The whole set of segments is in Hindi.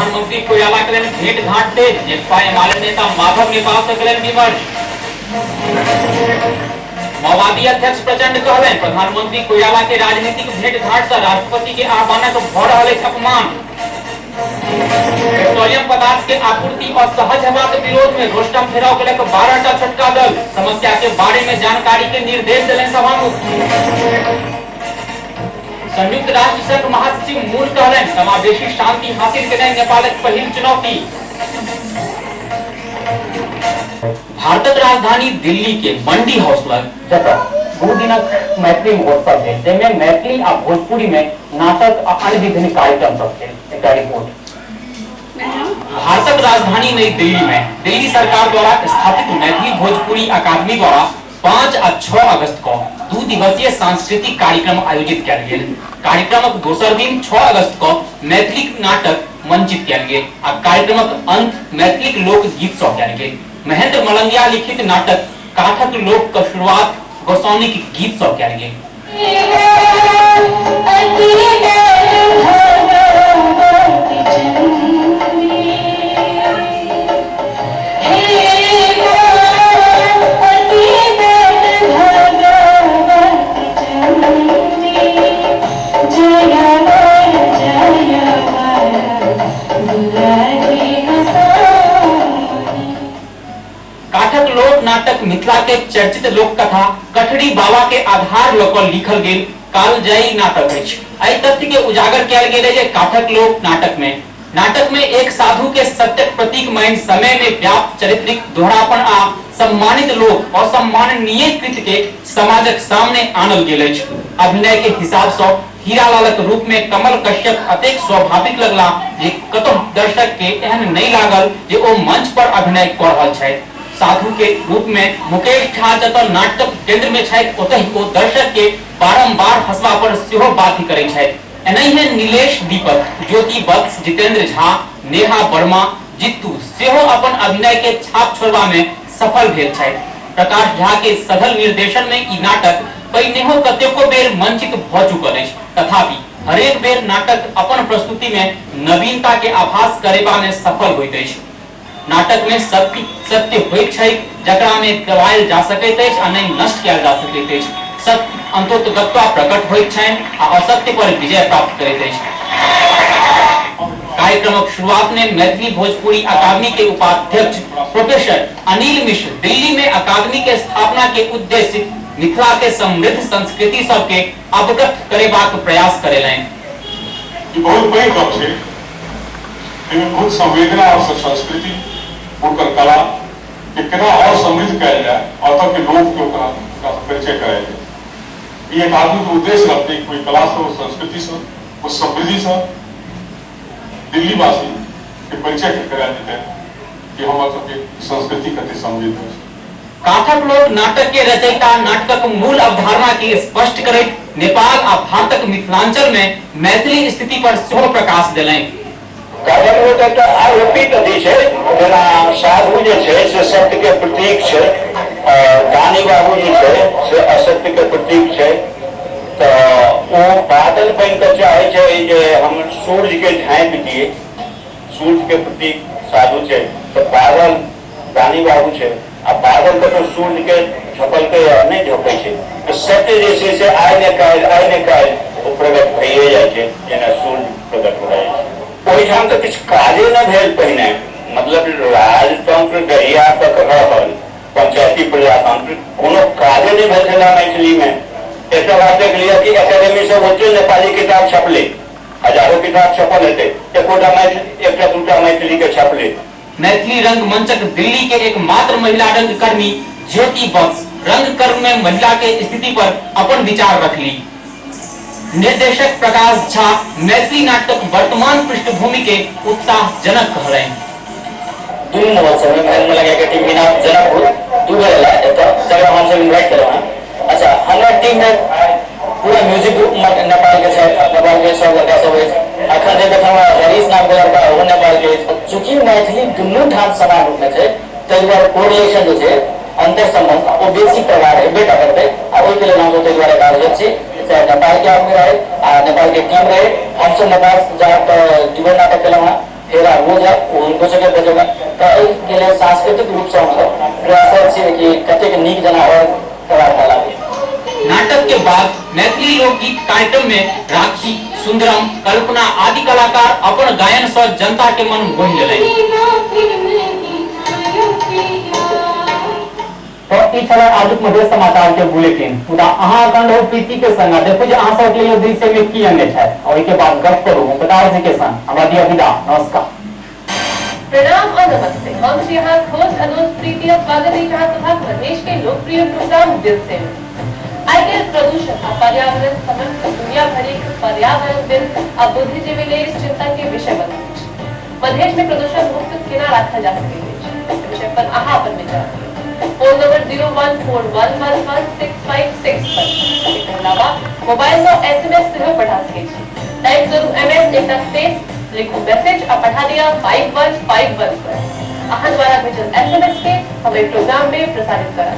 प्रधानमंत्री कोइराला करें भेंट घाट तेज जेपा एमआलए नेता माधव नेपाल से करें विमर्श। माओवादी अध्यक्ष प्रचंड कहलें प्रधानमंत्री कोइराला के राजनीतिक भेंट घाट से राष्ट्रपति के आह्वानक भ रहल अपमान। पेट्रोलियम पदार्थ के आपूर्ति और सहज हेबाक विरोध में रोस्टम घेराव केलक 12टा छोटका दल। समस्या के बारे में जानकारी के निर्देश देलें सभामुख। संयुक्त राष्ट्र संघ महासचिव मूल कहलें समावेशी शांति हासिल करने नेपालक पहिल चुनौती। भारतक राजधानी दिल्ली के मंडी हाउस लग दू दिनक मैथिली महोत्सव भेल जेमे मैथिली आ भोजपुरी में नाटक आ अन्य विभिन्न कार्यक्रम सब भेल। एकटा रिपोर्ट। भारतक राजधानी नई दिल्ली में दिल्ली सरकार द्वारा स्थापित मैथिली भोजपुरी अकादमी द्वारा 5 आ 6 अगस्त को 2 दिवसीय सांस्कृतिक कार्यक्रम आयोजित किया गेल। कार्यक्रमक दोसर दिन 6 अगस्त को मैथिली नाटक मंचित किया गेल आ कार्यक्रमक अंत मैथिली लोक गीत सब किया गेल। महेंद्र मलंगिया लिखित नाटक काठक लोक का शुरुआत गोसाउनी के गीत सब किया गेल। काठक लोक नाटक मिथिला के चर्चित लोक कथा कठरी बाबा के आधार लोक लिखल गेल कालजयी नाटक अछि। एहि तथ्य के उजागर किया गेल जे काठक लोक नाटक में एक साधु के सत्य प्रतीक मान समय में व्याप्त चारित्रिक दोहरापन आ सम्मानित लोक और सम्माननीय कृत के समाजक सामने आनल गेल अछि। अभिनय के हिसाब से हीरालालक रूप में कमल कश्यप अतेक स्वाभाविक लगला जे कतो दर्शक के एहन नहीं लागल जे ओ मंच पर अभिनय कर रहल छथि। साधु के रूप में मुकेश झा जत नाटक केंद्र में छथि ओतहि ओ दर्शक के बारंबार हंसवा पर सेहो बात करै छथि। एनहिए नीलेश दीपक, ज्योति बत्स, जितेंद्र झा, नेहा वर्मा, जित्तू सेहो अपन अभिनय के छाप छोड़वा में सफल भेल छथि। प्रकाश झा के सधल निर्देशन में ई नाटक पहिनेहो कतेको बेर मंचित भ चुकल अछि। तथापि हरेक बेर नाटक अपन प्रस्तुति में नवीनता के आभास करेबा में सफल होइत अछि। नाटक में सत्य होइत छै जकरा में गवायल जा सकैत अछि आ नहीं नष्ट किया जा सकैत अछि। सत्य अंततोगत्वा प्रकट होइत छनि आ असत्य पर विजय प्राप्त करैत अछि। कार्यक्रमक शुरुआत में मैथिली भोजपुरी अकादमी के उपाध्यक्ष प्रोफेसर अनिल मिश्र दिल्ली में अकादमी के स्थापना के उद्देश्य मिथिला के समृद्ध संस्कृति सबके अवगत करेबाक प्रयास करेलनि। बहुत पैघ गप छै, बहुत संवेदना और संस्कृति ओकर कला के केना और समृद्ध कयल जाय और तक के लोग के ओकरा परिचय करायल जाय। ये अकादमी के उद्देश्य रखते कोई कला से, संस्कृति से, उस समृद्धि से दिल्ली वासी के परिचय करायल जेतै कि हमर सबके संस्कृति कते समृद्ध है। काठक लोक नाटक के रचयिता नाटकक मूल अवधारणा के स्पष्ट करैत नेपाल आ भारतक मिथिलांचल में मैथिली स्थिति पर सेहो प्रकाश देलनि। काठक लोक एकटा आरोपित अथी छै, जेना साधु जे छै से सत्य के प्रतीक छै, दानी बाबू जी छै से असत्य के प्रतीक छै। तो वो बादल बन कर चाहे छै जे हम सूर्य के झाँपि दिए, सूर्य के प्रतीक साधु छै। तो बादल दानी बाबू छै आ बादल के तो सूर्य के झपल के नहीं झपै छै। तो सत्य जे छै से आइ ने काल्हि वो प्रकट भइए जाइ छै, जेना सूर्य प्रकट हो जाइ छै। ओहिठाम तो किछु काजे न भेल पहिने, मतलब राजतंत्र गरिया तक रहल, पंचायती प्रजातंत्र कोनो काजे नहीं भेल छला मैथिली में। एक बात देख लिया कि एकेडमी से ओते नेपाली किताब छपले, हजारों किताब छपल हेतै, एकटा दूटा मैथिली के छपले। मैथिली रंगमंचक दिल्ली के एकमात्र महिला रंगकर्मी ज्योति बत्स रंगकर्म में महिला के स्थिति पर अपन विचार रखली। निर्देशक प्रकाश झा मैथिली नाटक वर्तमान पृष्ठभूमि के उत्साहजनक कहलनि। दुनू महोत्सव में लगे के टीम बिना जनकपुर दू बेला एतऽ जगह हम सब इनवाइट करवा। अच्छा, हमरा टीम में पूरा म्यूजिक ग्रुप नेपाल के छै, नेपाल के सब लड़का सब है। अखन जे देखा हरीश नाम के लड़का वो नेपाल के। चूंकि मैथिली दुनू ठाम समान रूप में छै, ताहि दुआरे कोऑर्डिनेशन जो छै अंतर संबंध वो बेसी प्रकार है बेटा करते आ ओहि के लेल हम सब ताहि दुआरे कार्यरत छी। चाहे नेपाल के आदमी रहे आ नेपाल के टीम रहे, हम सब नेपाल जा जीवन नाटक केलहुँ। हेरा रोज उनको सके बजेगा तो के लिए सांस्कृतिक रूप से हम प्रयास छै कि कतेक नीक जना और कलाकार लागे। नाटक के बाद मैथिली लोकगीत कार्यक्रम में राखी, सुंदरम, कल्पना आदि कलाकार अपन गायन से जनता के मन मोहि लेलनि। तो ई छला आजुक मधुर समाचार के बुलेटिन मुदा अहाँ अखन रहू प्रीति के संग देखू जे अहाँ सब के दृश्य में की अंगे छै और के बाद गप करू मुख्तार जी के संग। हमरा दिया विदा, नमस्कार। प्रणाम और नमस्ते। हम यहाँ खोज अनुज प्रीति और स्वागत है जहाँ सभा प्रदेश के लोकप्रिय प्रोग्राम दिल से आजकल प्रदूषण और पर्यावरण समस्त दुनिया भरी पर्यावरण दिन अब बुद्धिजीवी ने इस चिंता के विषय बने। मधेश में प्रदूषण मुक्त केना रखा जा सके इस विषय पर अहाँ अपन विचार फोन नंबर 014111656 पर अलावा मोबाइल से एसएमएस से पठा सके टाइप करू एमएस एकटा स्पेस लिखू मैसेज और पठा दिया 5151 पर अहाँ द्वारा भेजल एसएमएस के हम एक प्रोग्राम में प्रसारित करा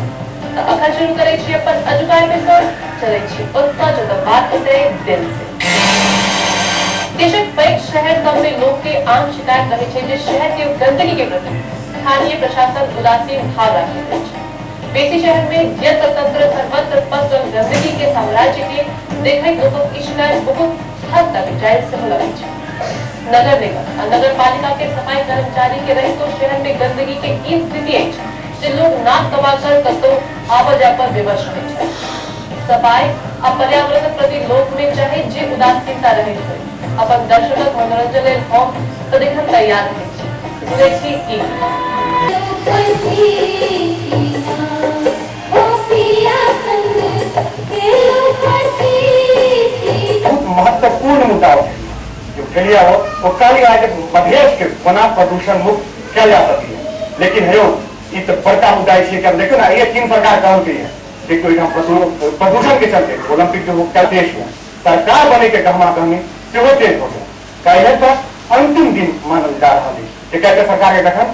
तो अखन शुरू करे छी अपन अजुका एपिसोड चले छी ओतऽ जतऽ बात हेतै दिल से। देशक पैघ शहर सब में लोग के आम शिकायत रहे छै जे शहर के गंदगी के प्रति स्थानीय प्रशासन उदासीन भाव रखैत अछि। बेसी शहर में यत्र तत्र सर्वत्र पसरल गंदगी के साम्राज्य के देखैत लोगों की शिकायत बहुत हद तक जायज से लगे छै। नगर निगम और नगर पालिका के सफाई कर्मचारी के रहितो शहर में गंदगी के ई स्थिति अछि जे लोग नाक दबाकर कतौ आवाजा पर विवश रहे छै। सफाई और पर्यावरण प्रति लोक में चाहे जे उदासीनता रहे छै अपन दर्शकक मनोरंजन लेल हम तो देखन तैयार रहै छी। जुड़ै छी ई बहुत महत्वपूर्ण मुद्दा जो फैलिया हो वो काली आज मधेश के बना प्रदूषण मुक्त किया जा सकती है। लेकिन है ये तो बड़का मुद्दा इसलिए कि देखो ना ये चीन सरकार कहती है कि कोई हम प्रदूषण के चलते ओलंपिक जो कल देश में सरकार बने के गहमा गहमी से वो तेज हो गया कल तो अंतिम दिन मानल जा रहा है सरकार के गठन